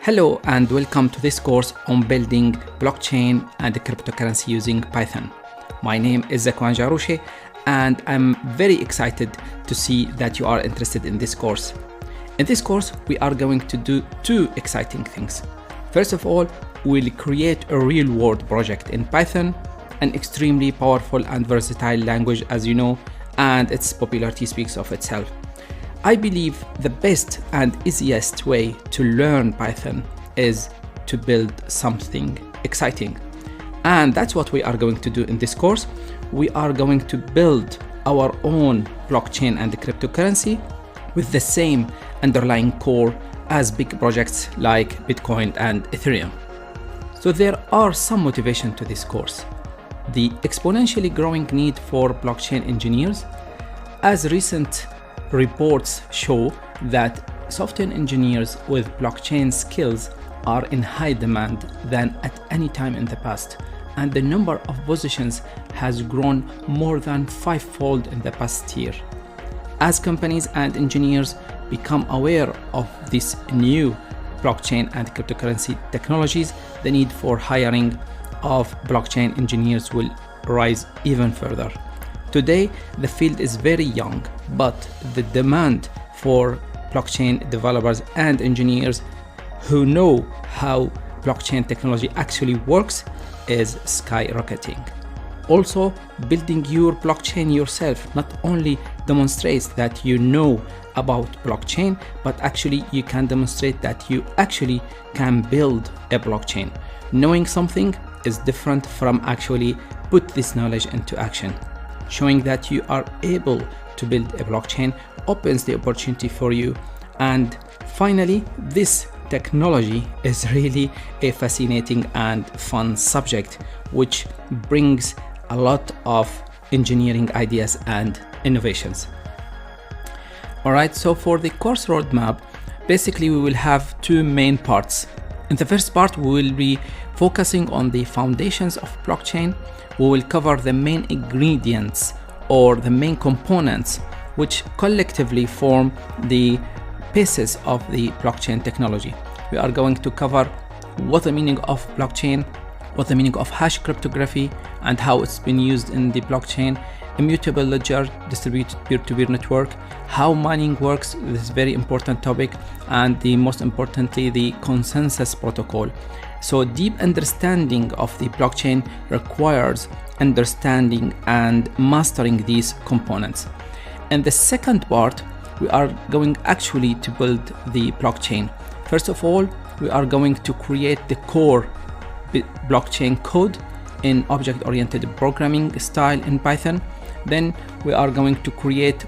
Hello and welcome to this course on building blockchain and cryptocurrency using Python. My name is Zakwan Jarouche and I'm very excited to see that you are interested in this course. In this course, we are going to do two exciting things. First of all, we'll create a real-world project in Python, an extremely powerful and versatile language, as you know, and its popularity speaks of itself. I believe the best and easiest way to learn Python is to build something exciting. And that's what we are going to do in this course. We are going to build our own blockchain and cryptocurrency with the same underlying core as big projects like Bitcoin and Ethereum. So there are some motivation to this course. The exponentially growing need for blockchain engineers, as recent reports show that software engineers with blockchain skills are in high demand than at any time in the past, and the number of positions has grown more than fivefold in the past year. As companies and engineers become aware of this new blockchain and cryptocurrency technologies, the need for hiring of blockchain engineers will rise even further. Today, the field is very young, but the demand for blockchain developers and engineers who know how blockchain technology actually works is skyrocketing. Also, building your blockchain yourself not only demonstrates that you know about blockchain, but actually you can demonstrate that you actually can build a blockchain. Knowing something is different from actually put this knowledge into action. Showing that you are able to build a blockchain opens the opportunity for you. And finally, this technology is really a fascinating and fun subject, which brings a lot of engineering ideas and innovations. All right, so for the course roadmap, basically we will have two main parts. In the first part, we will be focusing on the foundations of blockchain. We will cover the main ingredients or the main components which collectively form the pieces of the blockchain technology. We are going to cover what the meaning of blockchain, what the meaning of hash cryptography and how it's been used in the blockchain, immutable ledger, distributed peer-to-peer network, how mining works, this is a very important topic, and the most importantly, the consensus protocol. So deep understanding of the blockchain requires understanding and mastering these components. In the second part, we are going actually to build the blockchain. First of all, we are going to create the core blockchain code in object-oriented programming style in Python. Then we are going to create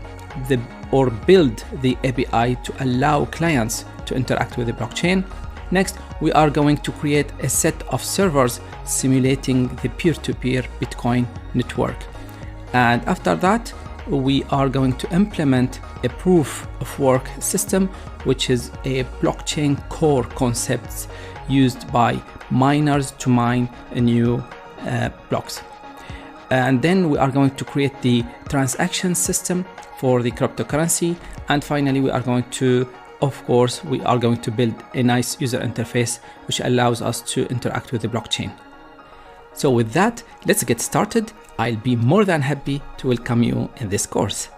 build the API to allow clients to interact with the blockchain. Next, we are going to create a set of servers simulating the peer-to-peer Bitcoin network. And after that, we are going to implement a proof of work system, which is a blockchain core concepts used by miners to mine new blocks. And then we are going to create the transaction system for the cryptocurrency. And finally, we are going to build a nice user interface which allows us to interact with the blockchain. So with that, let's get started. I'll be more than happy to welcome you in this course.